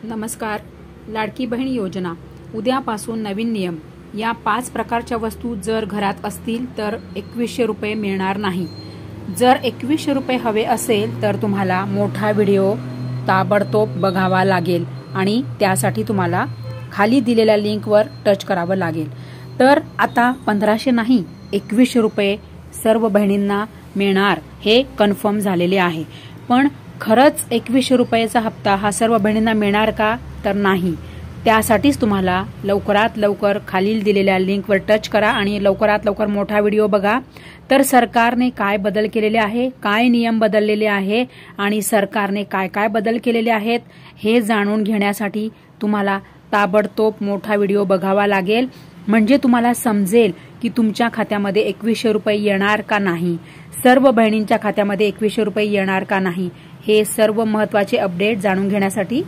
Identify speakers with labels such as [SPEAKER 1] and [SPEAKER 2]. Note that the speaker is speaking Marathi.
[SPEAKER 1] नमस्कार. लाडकी बहीण योजना उद्यापासून नवीन नियम. या 5 प्रकारच्या वस्तू जर घरात असतील तर 2100 रुपये मिळणार नाही. जर 2100 रुपये हवे असेल तर तुम्हाला मोठा व्हिडिओ ताबडतोब बघावा लागेल आणि त्यासाठी तुम्हाला खाली दिलेल्या लिंकवर टच करावं लागेल. तर आता 1500 नाही 2100 रुपये सर्व बहिणींना मिळणार हे कन्फर्म झालेले आहे. पण खरंच 2100 रुपयाचा हप्ता हा सर्व बहिणींना मिळणार का? तर नाही. त्यासाठीच तुम्हाला लवकरात लवकर खालील दिलेल्या लिंकवर टच करा आणि लवकरात लवकर मोठा व्हिडिओ बघा. तर सरकारने काय बदल केलेले आहे, काय नियम बदललेले आहे आणि सरकारने काय काय बदल केलेले आहेत हे जाणून घेण्यासाठी तुम्हाला ताबडतोब मोठा व्हिडिओ बघावा लागेल. म्हणजे तुम्हाला समजेल की तुमच्या खात्यामध्ये 2100 रुपये येणार का नाही, सर्व बहिणींच्या खात्यामध्ये 2100 रुपये येणार का नाही. हे सर्व महत्त्वाचे अपडेट जाणून घेण्यासाठी